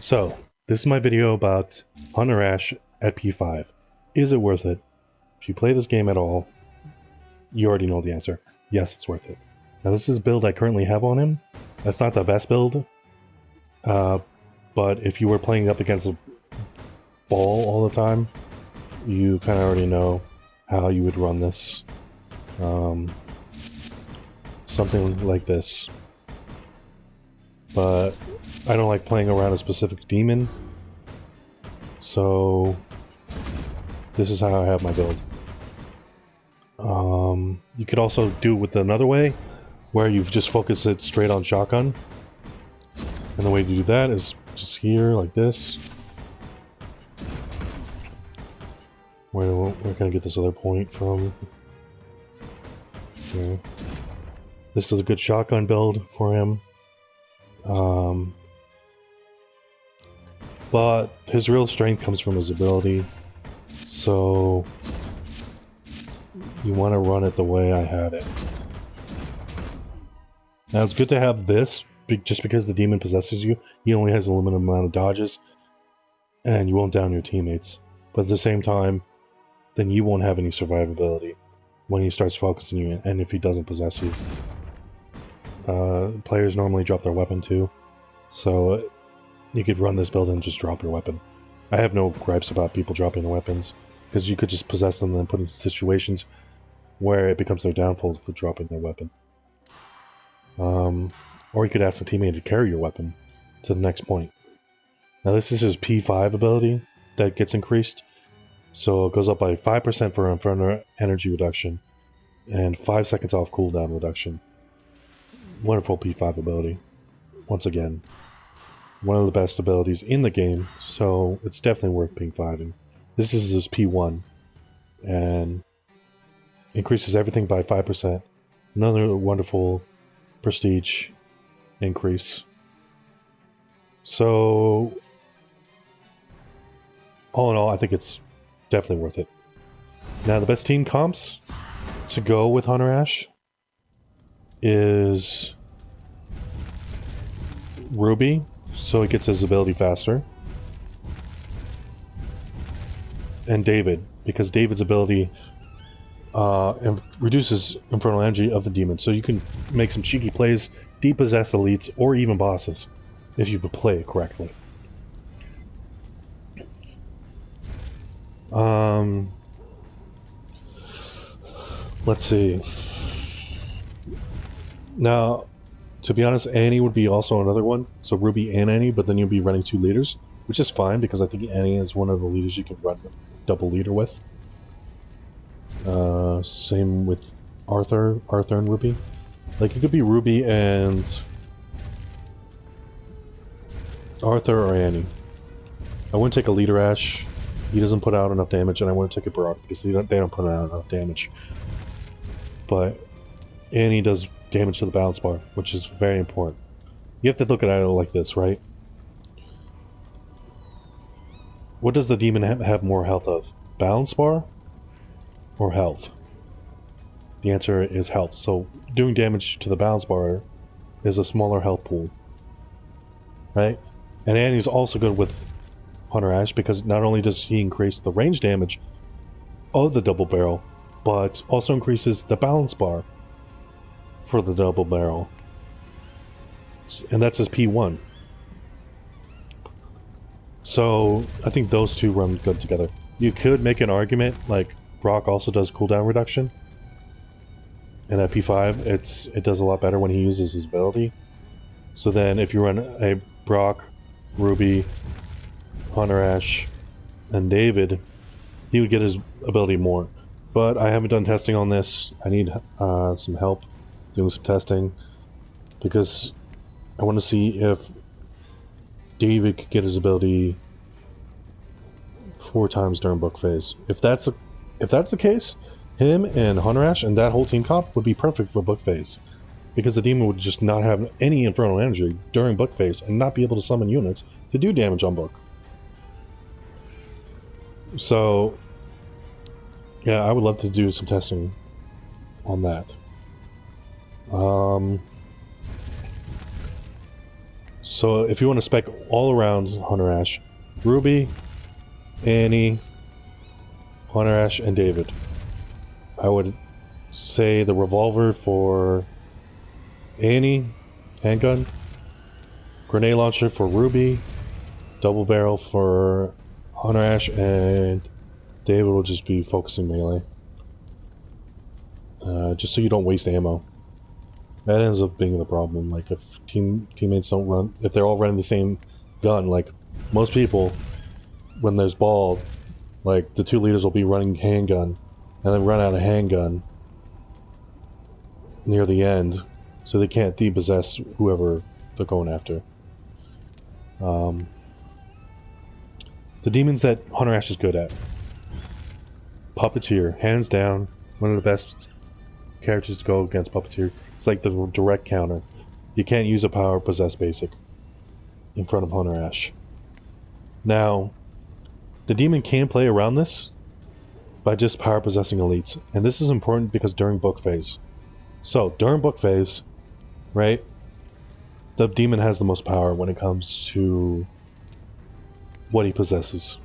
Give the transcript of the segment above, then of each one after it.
So, this is my video about Hunter Ash at P5. Is it worth it? If you play this game at all, you already know the answer. Yes, it's worth it. Now, this is the build I currently have on him. That's not the best build, but if you were playing up against a ball all the time, you kind of already know how you would run this. Something like this. But I don't like playing around a specific demon, so this is how I have my build. You could also do it with another way, where you just focus it straight on shotgun. And the way to do that is just here, like this. Where can I get this other point from? Okay. This is a good shotgun build for him. But his real strength comes from his ability, so you want to run it the way I had it. Now it's good to have this, just because the demon possesses you, he only has a limited amount of dodges, and you won't down your teammates. But at the same time, then you won't have any survivability when he starts focusing you, and if he doesn't possess you. Players normally drop their weapon too, so you could run this build and just drop your weapon. I have no gripes about people dropping their weapons, because you could just possess them and then put in situations where it becomes their downfall for dropping their weapon. Or you could ask a teammate to carry your weapon to the next point. Now this is his P5 ability that gets increased, so it goes up by 5% for Inferno energy reduction, and 5 seconds off cooldown reduction. Wonderful P5 ability. Once again, one of the best abilities in the game, so it's definitely worth P5ing. This is his P1, and increases everything by 5%. Another wonderful prestige increase. So, all in all, I think it's definitely worth it. Now, the best team comps to go with Hunter Ash is Ruby, so he gets his ability faster, and David, because David's ability reduces infernal energy of the demon, so you can make some cheeky plays, depossess elites, or even bosses, if you play it correctly. Let's see. Now, to be honest, Annie would be also another one, so Ruby and Annie, but then you'll be running 2 leaders, which is fine, because I think Annie is one of the leaders you can run double leader with. Same with Arthur and Ruby. Like, it could be Ruby and Arthur or Annie. I wouldn't take a leader Ash. He doesn't put out enough damage, and I wouldn't take a Brock because they don't put out enough damage. But Annie does damage to the balance bar, which is very important. You have to look at it like this, right? What does the demon have more health of? Balance bar or health? The answer is health. So doing damage to the balance bar is a smaller health pool, right? And Annie's also good with Hunter Ash because not only does he increase the range damage of the double barrel, but also increases the balance bar for the double barrel. And that's his P1. So I think those two run good together. You could make an argument like Brock also does cooldown reduction, and at P5 it does a lot better when he uses his ability. So then if you run a Brock, Ruby, Hunter Ash, and David, he would get his ability more. But I haven't done testing on this. I need some help doing some testing, because I want to see if David could get his ability 4 times during book phase. If that's the case, him and Hunter Ash and that whole team comp would be perfect for book phase, because the demon would just not have any infernal energy during book phase and not be able to summon units to do damage on book. So yeah, I would love to do some testing on that. So if you want to spec all around Hunter Ash, Ruby, Annie, Hunter Ash, and David. I would say the revolver for Annie, handgun, grenade launcher for Ruby, double barrel for Hunter Ash, and David will just be focusing melee. Just so you don't waste ammo. That ends up being the problem. Like if teammates don't run, if they're all running the same gun, like most people, when there's ball, like the 2 leaders will be running handgun, and then run out of handgun near the end, so they can't depossess whoever they're going after. The demons that Hunter Ash is good at. Puppeteer, hands down, one of the best characters to go against Puppeteer. It's like the direct counter. You can't use a power possess basic in front of Hunter Ash. Now, the demon can play around this by just power possessing elites, and this is important because during book phase. So during book phase, right, the demon has the most power when it comes to what he possesses.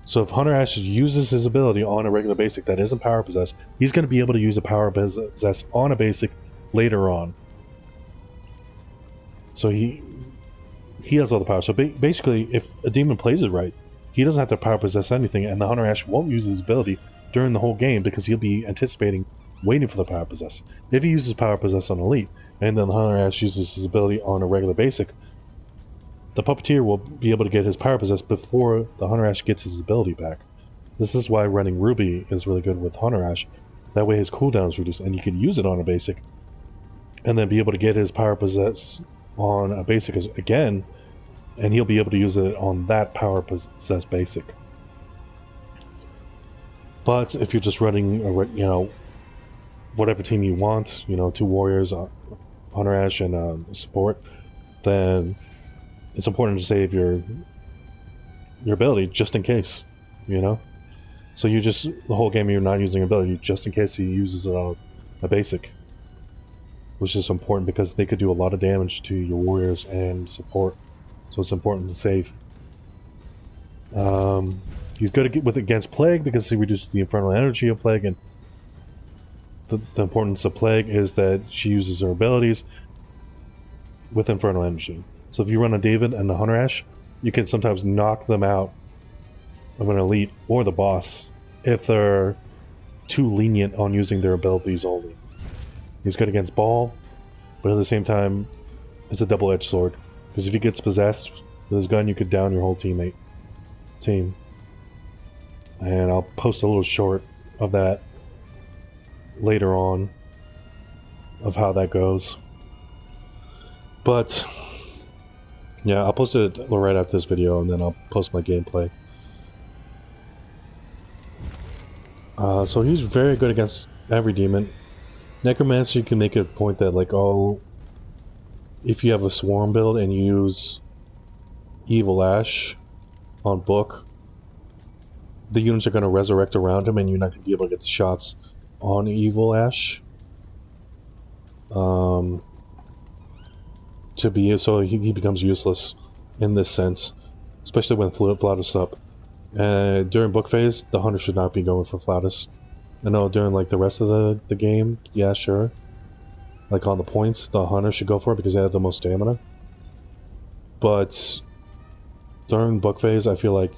So if Hunter Ash uses his ability on a regular basic that isn't power possessed, he's going to be able to use a power possess on a basic later on. So he has all the power. So basically, if a demon plays it right, he doesn't have to power possess anything, and the Hunter Ash won't use his ability during the whole game because he'll be anticipating waiting for the power possess. If he uses power possess on elite, and then the Hunter Ash uses his ability on a regular basic, the Puppeteer will be able to get his power possess before the Hunter Ash gets his ability back. This is why running Ruby is really good with Hunter Ash. That way his cooldown is reduced, and you can use it on a basic, and then be able to get his power possess on a basic again, and he'll be able to use it on that power possess basic. But if you're just running, whatever team you want, 2 warriors, Hunter Ash, and support, then it's important to save your ability just in case, So the whole game you're not using ability just in case he uses it on a basic. Which is important because they could do a lot of damage to your warriors and support. So it's important to save. He's good with against Plague because he reduces the infernal energy of Plague, and the importance of Plague is that she uses her abilities with infernal energy. So if you run a David and a Hunter Ash, you can sometimes knock them out of an elite or the boss if they're too lenient on using their abilities only. He's good against Ball, but at the same time, it's a double-edged sword. Because if he gets possessed with his gun, you could down your whole team. And I'll post a little short of that later on, of how that goes. But yeah, I'll post it right after this video, and then I'll post my gameplay. So he's very good against every demon. Necromancer, you can make a point that, like, if you have a swarm build and you use Evil Ash on book, the units are going to resurrect around him, and you're not going to be able to get the shots on Evil Ash. So he becomes useless in this sense, especially when Flautus up. During book phase, the Hunter should not be going for Flautus. I know during like the rest of the game, yeah, sure. Like on the points, the Hunter should go for it because they have the most stamina. But during book phase, I feel like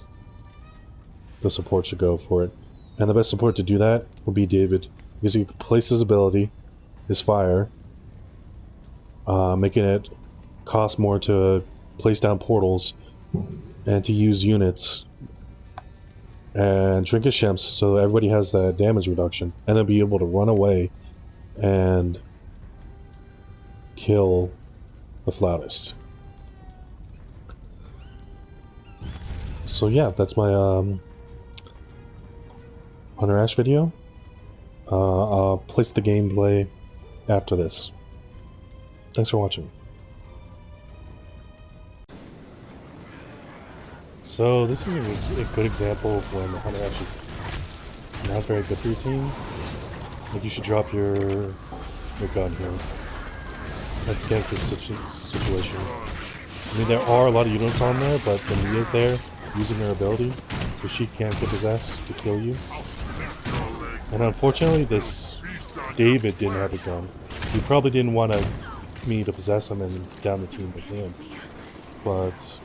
the support should go for it. And the best support to do that would be David, because he can place his ability, his fire, making it cost more to place down portals and to use units and Trinket Shemps, so everybody has that damage reduction, and then be able to run away and kill the Flautist. So yeah, that's my Hunter Ash video. I'll place the gameplay after this. Thanks for watching. So this is a good example of when the Hunter Ash is not very good for your team. Like, you should drop your gun here. against this situation. I mean, there are a lot of units on there, but the Mia's there using her ability, so she can't get possessed to kill you. And unfortunately, this David didn't have a gun. He probably didn't want me to possess him and down the team with him. But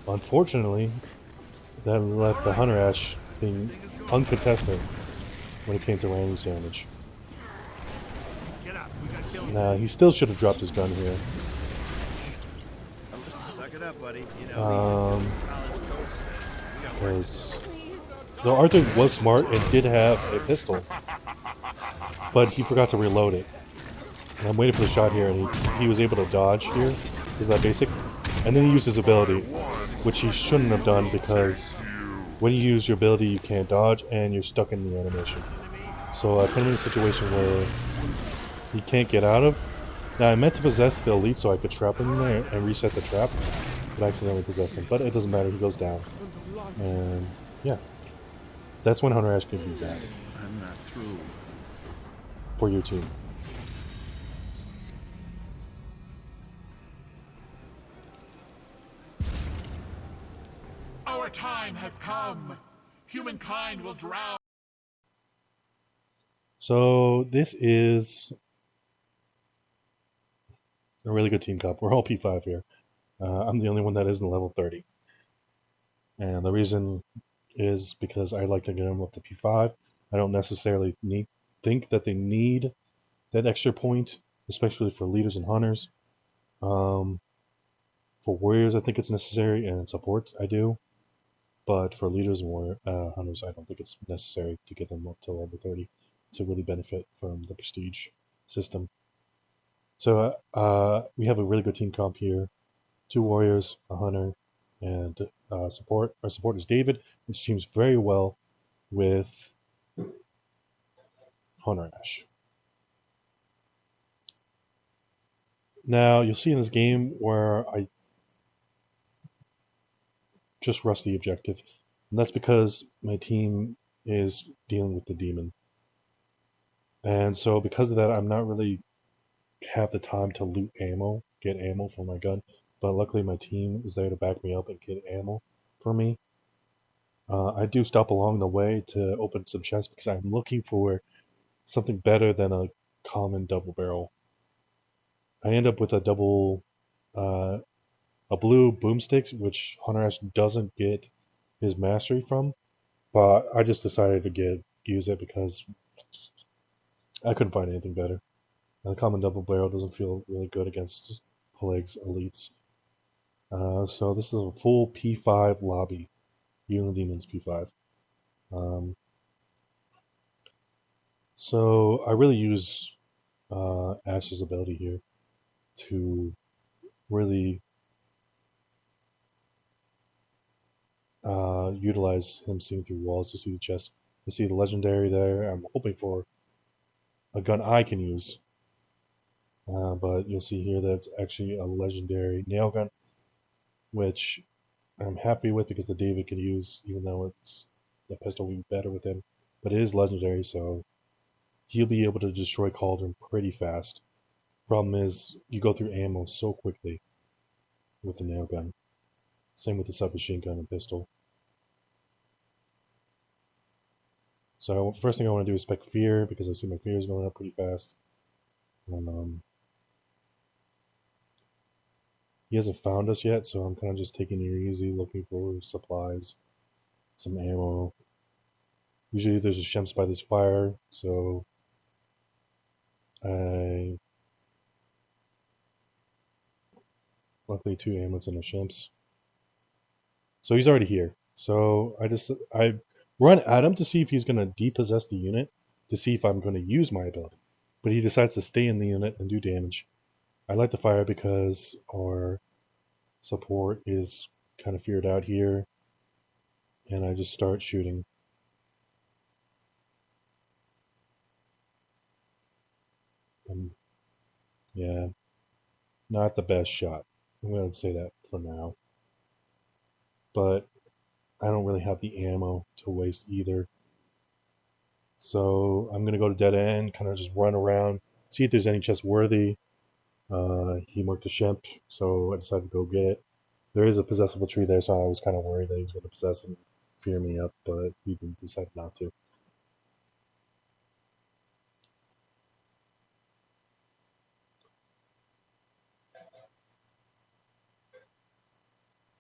unfortunately, that left the Hunter Ash being uncontested when it came to range damage. Now, he still should have dropped his gun here. Because though Arthur was smart and did have a pistol, but he forgot to reload it. And I'm waiting for the shot here, and he was able to dodge here. Is that basic? And then he used his ability, which he shouldn't have done because when you use your ability, you can't dodge and you're stuck in the animation. So I put him in a situation where he can't get out of. Now I meant to possess the elite so I could trap him in there and reset the trap, but I accidentally possessed him. But it doesn't matter, he goes down. And yeah, that's when Hunter Ash can be bad. I'm not through. For your team. Our time has come. Humankind will drown. So this is a really good team comp. We're all P5 here. I'm the only one that isn't level 30. And the reason is because I like to get them up to P5. I don't necessarily think that they need that extra point, especially for leaders and hunters. For warriors, I think it's necessary, and supports, I do. But for leaders and hunters, I don't think it's necessary to get them up to level 30 to really benefit from the prestige system. So we have a really good team comp here. 2 warriors, a hunter, and support. Our support is David, which teams very well with Hunter Ash. Now, you'll see in this game where I just rush the objective, and that's because my team is dealing with the demon. And so because of that, I'm not really have the time to loot ammo, get ammo for my gun, but luckily my team is there to back me up and get ammo for me. I do stop along the way to open some chests because I'm looking for something better than a common double barrel. I end up with a blue boomsticks, which Hunter Ash doesn't get his mastery from, but I just decided to use it because I couldn't find anything better. And the common double barrel doesn't feel really good against Plague's elites. So this is a full P5 lobby. Even the Demon's P5. So I really use Ash's ability here to really utilize him seeing through walls to see the chest. To see the legendary there. I'm hoping for a gun I can use. But you'll see here that it's actually a legendary nail gun, which I'm happy with because the David can use, even though the pistol will be better with him. But it is legendary, so he'll be able to destroy Cauldron pretty fast. Problem is, you go through ammo so quickly with the nail gun. Same with the submachine gun and pistol. So first thing I want to do is spec fear, because I see my fear is going up pretty fast. He hasn't found us yet, so I'm kind of just taking it easy, looking for supplies, some ammo. Usually there's a Shemps by this fire, so luckily 2 amulets and a Shemps. So he's already here. So I run at him to see if he's going to depossess the unit, to see if I'm going to use my ability. But he decides to stay in the unit and do damage. I light the fire because our support is kind of feared out here, and I just start shooting. Yeah, not the best shot. I'm going to say that for now. But I don't really have the ammo to waste either. So I'm going to go to dead end, kind of just run around, see if there's any chest worthy. He marked a shemp, so I decided to go get it. There is a possessable tree there, so I was kind of worried that he was going to possess and fear me up, but he decided not to.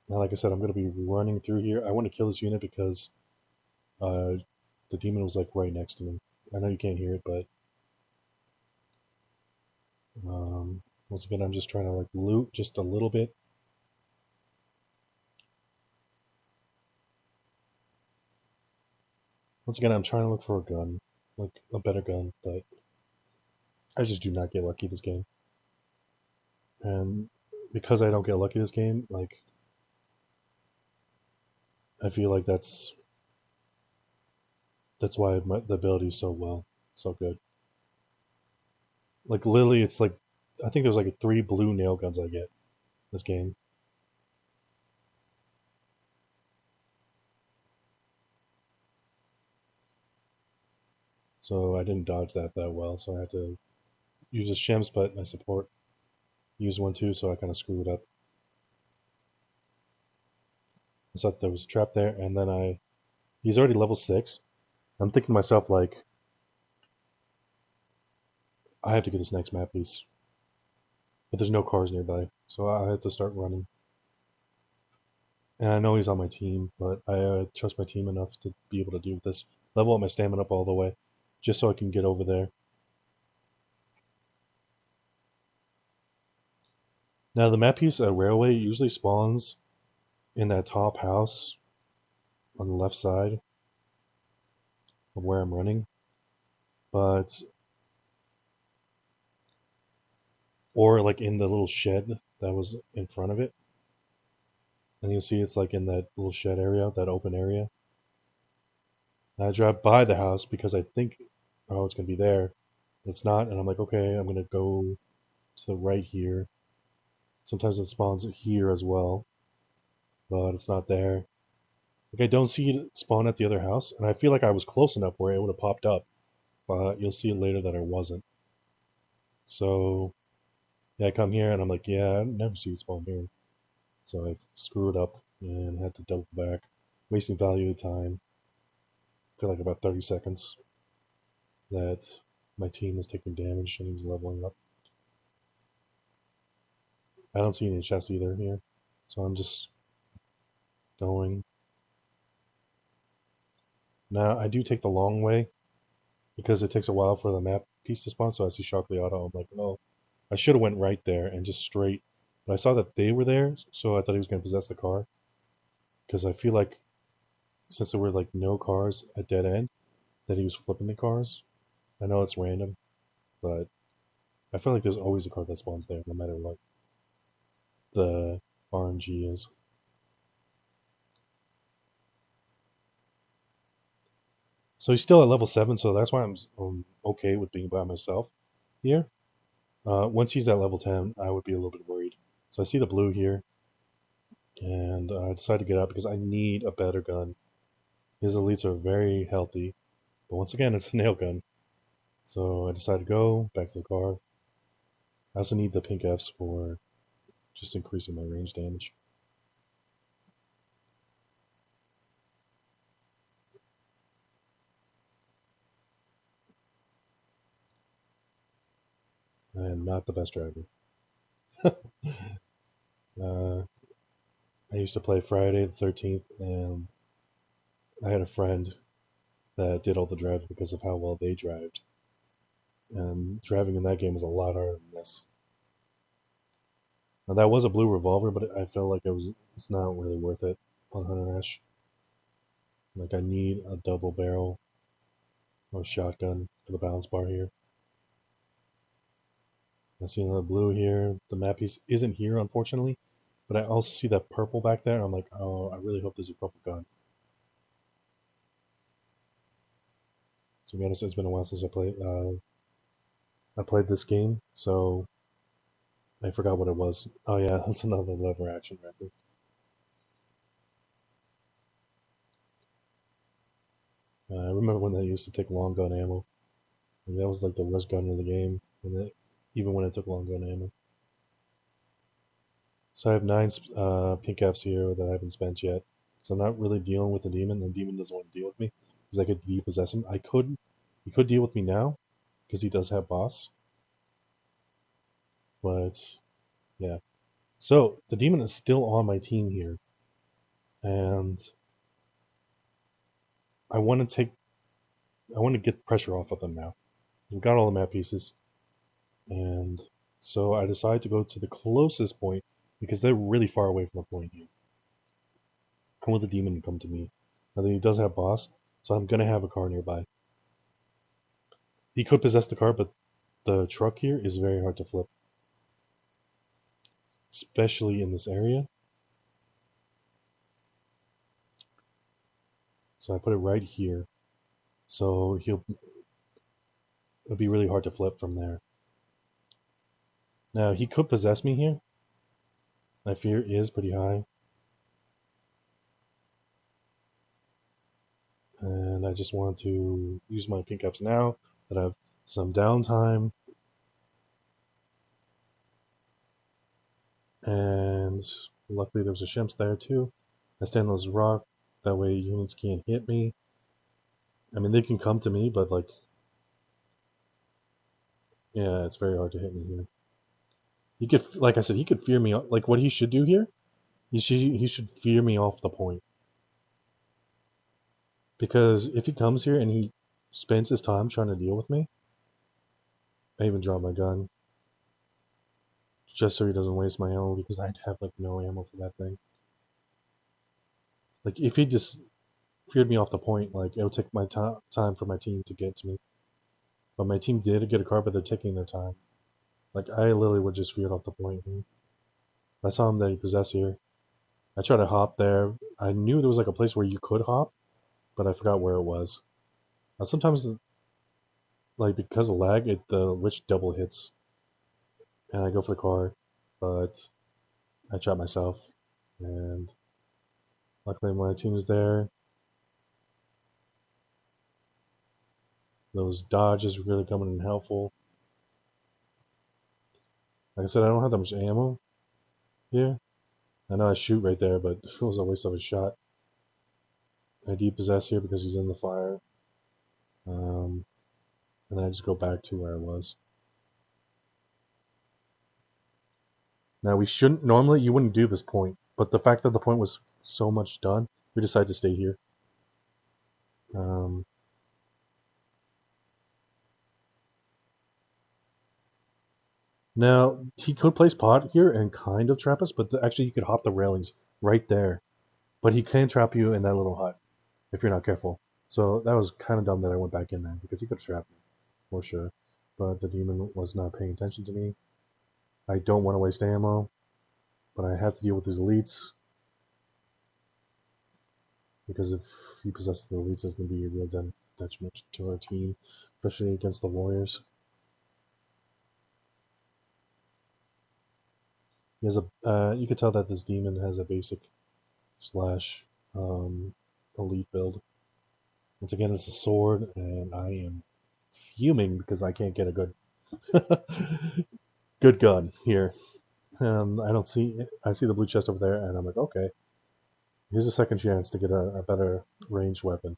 Now, like I said, I'm going to be running through here. I want to kill this unit because uh, the demon was like right next to me. I know you can't hear it, but once again, I'm just trying to like loot just a little bit. Once again, I'm trying to look for a gun, like a better gun, but I just do not get lucky this game. And because I don't get lucky this game, like I feel like that's why the ability is so good. Like literally, it's like I think there's like 3 blue nail guns I get this game. So I didn't dodge that well. So I had to use a Shems, but my support used one too, so I kind of screwed up. I thought there was a trap there, and then he's already level 6. I'm thinking to myself like I have to get this next map piece, but there's no cars nearby, so I have to start running. And I know he's on my team, but I trust my team enough to be able to do this. Level up my stamina up all the way, just so I can get over there. Now the map piece at Railway usually spawns in that top house on the left side of where I'm running, but or like in the little shed that was in front of it, and you'll see it's like in that little shed area, that open area. And I drive by the house because I think, oh, it's gonna be there. It's not, and I'm like, okay, I'm gonna go to the right here. Sometimes it spawns here as well, but it's not there. Like I don't see it spawn at the other house, and I feel like I was close enough where it would have popped up, but you'll see later that I wasn't. So yeah, I come here and I'm like, yeah, I never see it spawn here. So I screwed up and had to double back, wasting valuable time. I feel like about 30 seconds that my team was taking damage and he was leveling up. I don't see any chests either here, so I'm just going. Now I do take the long way because it takes a while for the map piece to spawn. So I see Sharkly Auto. I'm like, oh, I should have went right there and just straight. But I saw that they were there, so I thought he was going to possess the car. Because I feel like since there were like no cars at dead end, that he was flipping the cars. I know it's random, but I feel like there's always a car that spawns there, no matter what the RNG is. So he's still at level 7, so that's why I'm okay with being by myself here. Once he's at level 10, I would be a little bit worried. So I see the blue here, and I decided to get out because I need a better gun. His elites are very healthy, but once again, it's a nail gun. So I decided to go back to the car. I also need the pink Fs for just increasing my range damage. I am not the best driver. I used to play Friday the 13th, and I had a friend that did all the driving because of how well they drive. And driving in that game was a lot harder than this. Now that was a blue revolver, but I felt like it's not really worth it on Hunter Ash. Like I need a double barrel or shotgun for the balance bar here. I see another blue here. The map piece isn't here, unfortunately, but I also see that purple back there. I'm like, oh, I really hope there's a purple gun. To be honest, it's been a while since I played this game, so I forgot what it was. Oh yeah, that's another lever action reference. I remember when they used to take long gun ammo. And that was like the worst gun in the game, even when it took long gun ammo. So I have 9 pink Fs here that I haven't spent yet. So I'm not really dealing with the demon. The demon doesn't want to deal with me because I could depossess him. He could deal with me now because he does have boss. But yeah. So the demon is still on my team here, and I want to get pressure off of them now. We've got all the map pieces, and so I decide to go to the closest point because they're really far away from the point here. I want the demon to come to me. Now that he does have boss, so I'm gonna have a car nearby. He could possess the car, but the truck here is very hard to flip, especially in this area. So I put it right here. So it'll be really hard to flip from there. Now he could possess me here. My fear is pretty high. And I just want to use my pink Fs now that I have some downtime. And luckily there's a shimps there too. I stand on this rock, that way units can't hit me. I mean, they can come to me, but like, yeah, it's very hard to hit me here. He could, like I said, he could fear me. Like what he should do here, he should fear me off the point. Because if he comes here and he spends his time trying to deal with me, I even draw my gun just so he doesn't waste my ammo because I'd have like no ammo for that thing. Like if he just feared me off the point, like it would take my time for my team to get to me. But my team did get a car, but they're taking their time. Like I literally would just fear off the point. I saw him that he possessed here. I tried to hop there. I knew there was like a place where you could hop, but I forgot where it was. Now sometimes, like because of lag, the witch double hits, and I go for the car, but I trap myself, and luckily my team is there. Those dodges really coming in helpful. Like I said, I don't have that much ammo here. I know I shoot right there, but it was a waste of a shot. I depossess here because he's in the fire. And then I just go back to where I was. Now we shouldn't, normally you wouldn't do this point, but the fact that the point was so much done, we decided to stay here. Now, he could place pot here and kind of trap us, but actually you could hop the railings right there. But he can trap you in that little hut if you're not careful. So that was kind of dumb that I went back in there because he could have trapped me, for sure. But the demon was not paying attention to me. I don't want to waste ammo, but I have to deal with his elites. Because if he possesses the elites, it's going to be a real detriment to our team, especially against the warriors. He has a. You could tell that this demon has a basic slash elite build. Once again, it's a sword, and I am fuming because I can't get a good good gun here. I don't see. I see the blue chest over there, and I'm like, okay, here's a second chance to get a better ranged weapon,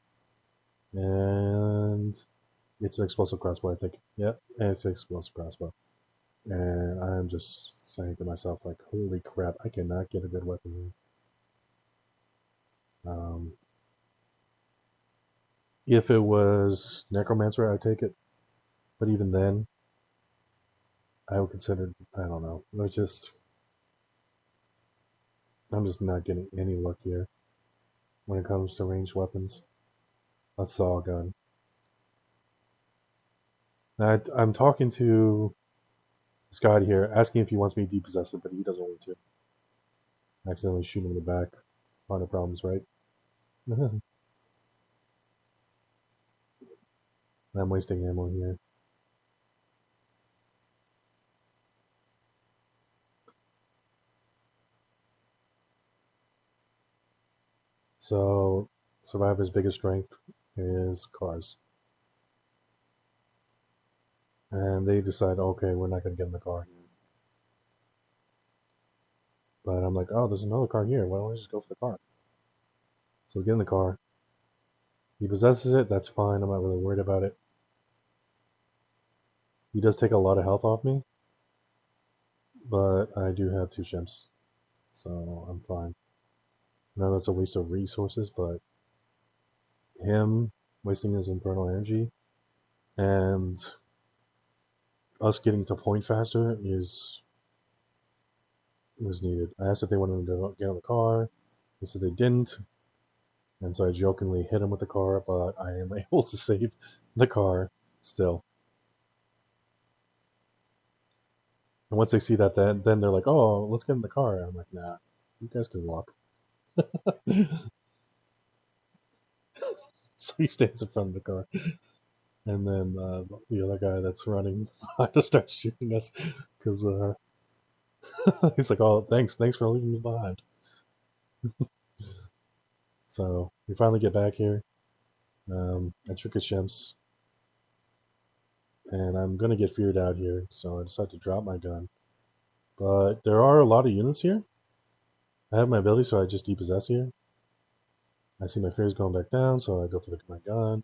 and it's an explosive crossbow, I think. Yep, and it's an explosive crossbow, and I'm just saying to myself, like, holy crap, I cannot get a good weapon here. If it was Necromancer, I'd take it. But even then, I would consider, I don't know. I'm just not getting any luck here when it comes to ranged weapons. A saw gun. Now, I'm talking to this guy here, asking if he wants me to depossess it, but he doesn't want to. I accidentally shoot him in the back. Lot of problems, right? I'm wasting ammo here. So, Survivor's biggest strength is cars. And they decide, okay, we're not going to get in the car here. But I'm like, oh, there's another car here. Why don't I just go for the car? So we get in the car. He possesses it. That's fine. I'm not really worried about it. He does take a lot of health off me, but I do have 2 chimps, so I'm fine. I know that's a waste of resources, but him wasting his infernal energy and us getting to point faster was needed. I asked if they wanted to get on the car. They said they didn't, and so I jokingly hit him with the car, but I am able to save the car still. And once they see that, then they're like, "Oh, let's get in the car." I'm like, "Nah, you guys can walk." So he stands in front of the car, and then the other guy that's running behind us starts shooting us because he's like, "Oh, thanks for leaving me behind." So we finally get back here. I took his shimps, and I'm gonna get feared out here, so I decide to drop my gun. But there are a lot of units here. I have my ability, so I just depossess here. I see my fears going back down, so I go for my gun.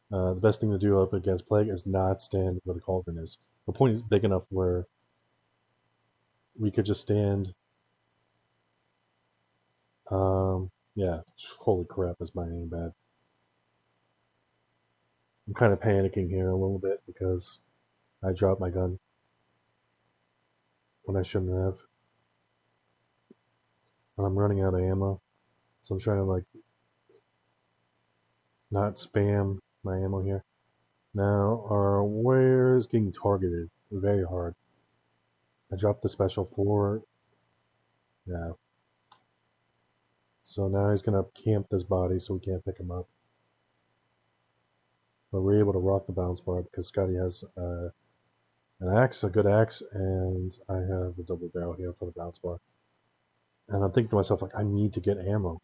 The best thing to do up against Plague is not stand where the cauldron is. The point is big enough where we could just stand. Yeah, holy crap, is my aim bad. I'm kind of panicking here a little bit because I dropped my gun when I shouldn't have. I'm running out of ammo, so I'm trying to like not spam my ammo here. Now our warrior is getting targeted very hard. I dropped the special 4. Yeah. So now he's gonna camp this body so we can't pick him up. But we're able to rock the bounce bar because Scotty has an axe, a good axe, and I have the double barrel here for the bounce bar. And I'm thinking to myself, like, I need to get ammo.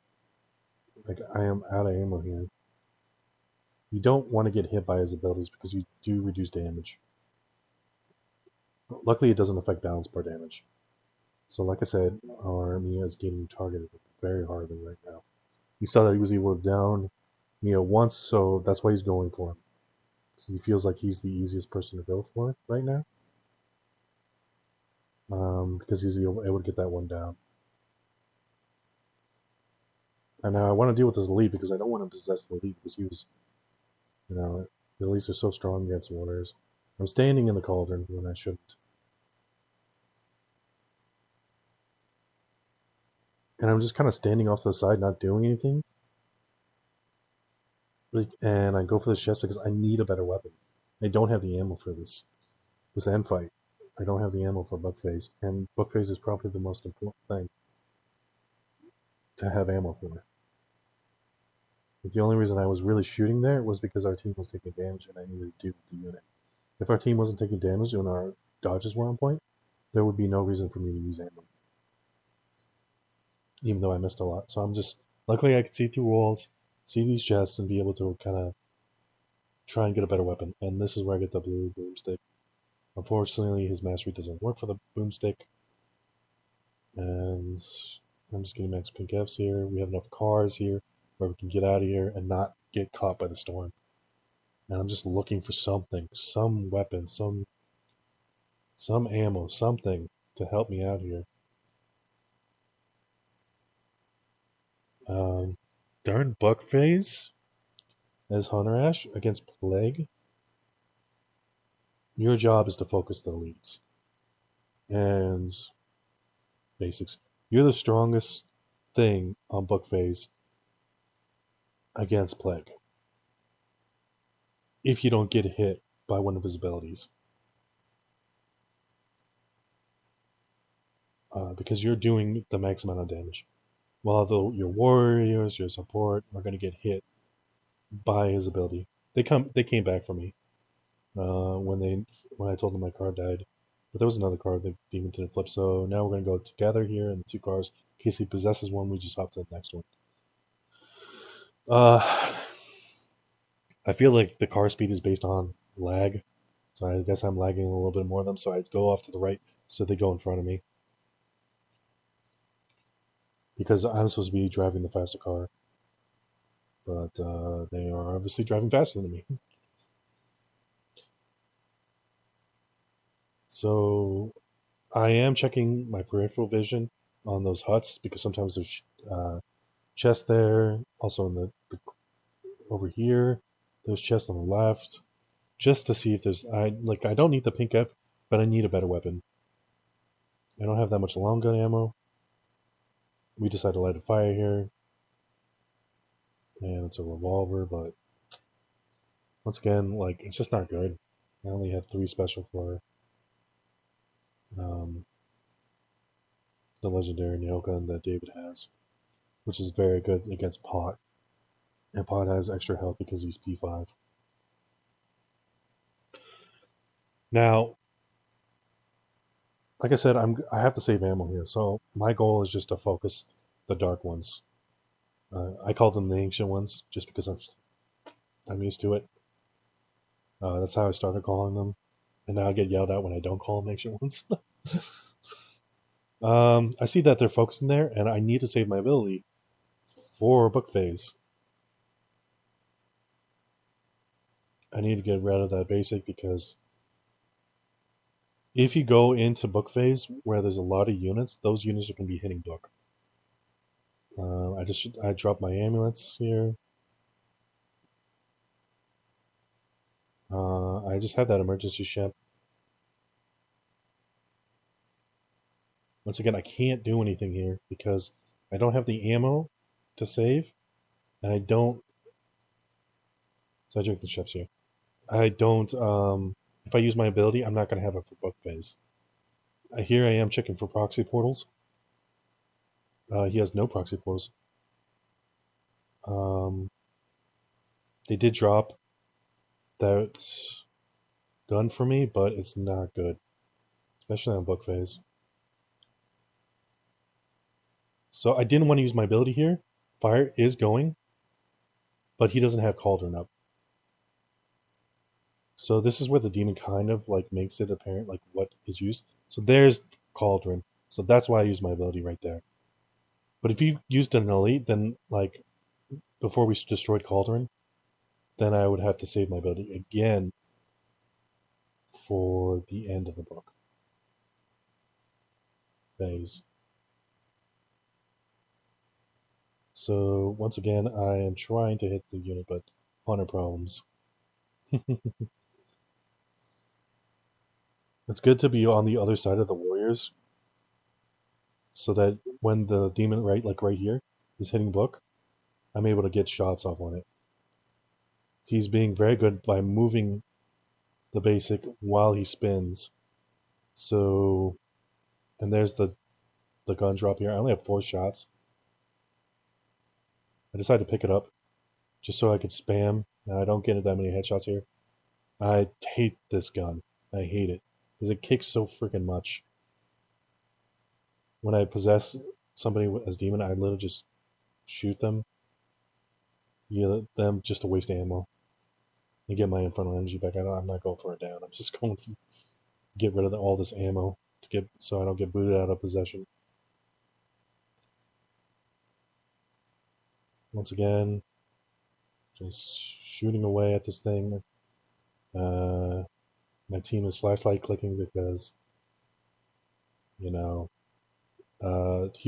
Like, I am out of ammo here. You don't want to get hit by his abilities because you do reduce damage. Luckily, it doesn't affect balance bar damage. So, like I said, our Mia is getting targeted very hardly right now. You saw that he was able to down Mia once, so that's why he's going for him. He feels like he's the easiest person to go for right now. Because he's able to get that one down. And now I want to deal with his elite because I don't want to possess the elite because he was, the elites are so strong against warriors. I'm standing in the cauldron when I shouldn't. And I'm just kind of standing off to the side, not doing anything. And I go for the chest because I need a better weapon. I don't have the ammo for this end fight. I don't have the ammo for Buck Phase, and Buck Phase is probably the most important thing to have ammo for. But the only reason I was really shooting there was because our team was taking damage and I needed to do with the unit. If our team wasn't taking damage and our dodges were on point, there would be no reason for me to use ammo. Even though I missed a lot. So I'm just, luckily I could see through walls, see these chests, and be able to kind of try and get a better weapon. And this is where I get the blue boomstick. Unfortunately, his mastery doesn't work for the boomstick. And I'm just getting max pink Fs here. We have enough cars here where we can get out of here and not get caught by the storm. And I'm just looking for something, some weapon, some ammo, something to help me out here. Darn Buck Phase as Hunter Ash against Plague. Your job is to focus the elites and basics. You're the strongest thing on Buck Phase against Plague if you don't get hit by one of his abilities. Because you're doing the max amount of damage. While your warriors, your support are going to get hit by his ability. They came back for me when I told them my car died. But there was another car, the demon didn't flip. So now we're going to go together here in the 2 cars. In case he possesses one, we just hop to the next one. I feel like the car speed is based on lag. So I guess I'm lagging a little bit more of them. So I go off to the right so they go in front of me. because I'm supposed to be driving the faster car, but they are obviously driving faster than me. So I am checking my peripheral vision on those huts because sometimes there's chests there. Also in the over here, there's chests on the left, just to see if there's I don't need the pink F, but I need a better weapon. I don't have that much long gun ammo. We decided to light a fire here, and it's a revolver, but once again, like, it's just not good. I only have 3 special for the legendary nail gun that David has, which is very good against Pot. And Pot has extra health because he's P5. Now, like I said, I have to save ammo here, so my goal is just to focus the dark ones. I call them the ancient ones just because I'm used to it. That's how I started calling them, and now I get yelled at when I don't call them ancient ones. I see that they're focusing there, and I need to save my ability for book phase. I need to get rid of that basic because if you go into book phase where there's a lot of units, those units are going to be hitting book. I dropped my amulets here. I just had that emergency ship. Once again, I can't do anything here because I don't have the ammo to save, and I don't. So I drink the ships here. I don't. If I use my ability, I'm not going to have it for book phase. Here I am checking for proxy portals. He has no proxy portals. They did drop that gun for me, but it's not good, especially on book phase. So I didn't want to use my ability here. Fire is going, but he doesn't have Cauldron up. So this is where the demon kind of like makes it apparent like what is used. So there's Cauldron. So that's why I use my ability right there. But if you used an elite, then like before we destroyed Cauldron, then I would have to save my ability again for the end of the book phase. So once again, I am trying to hit the unit, but 100 problems. It's good to be on the other side of the warriors, so that when the demon right here is hitting book, I'm able to get shots off on it. He's being very good by moving the basic while he spins. So, and there's the gun drop here. I only have 4 shots. I decided to pick it up just so I could spam. Now I don't get that many headshots here. I hate this gun. I hate it because it kicks so freaking much. When I possess somebody as demon, I literally just shoot them. Them just to waste ammo and get my infernal energy back. I'm not going for a down. I'm just going to get rid of all this ammo so I don't get booted out of possession. Once again, just shooting away at this thing. My team is flashlight clicking because, he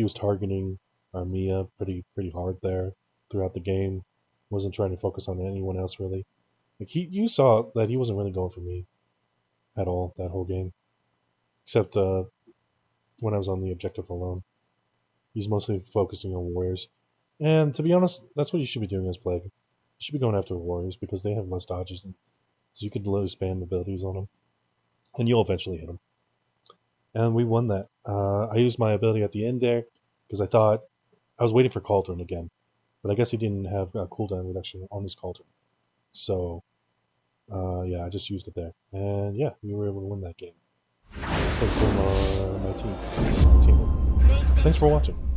was targeting Armia pretty hard there throughout the game. Wasn't trying to focus on anyone else really. Like you saw that he wasn't really going for me at all that whole game, except when I was on the objective alone. He's mostly focusing on warriors, and to be honest, that's what you should be doing as Plague. You should be going after warriors because they have less dodges, and so you could literally spam abilities on them, and you'll eventually hit them. And we won that. I used my ability at the end there because I was waiting for Cauldron again, but I guess he didn't have a cooldown reduction on his Cauldron. So, yeah, I just used it there. And yeah, we were able to win that game. Thanks from my team. Thanks for watching.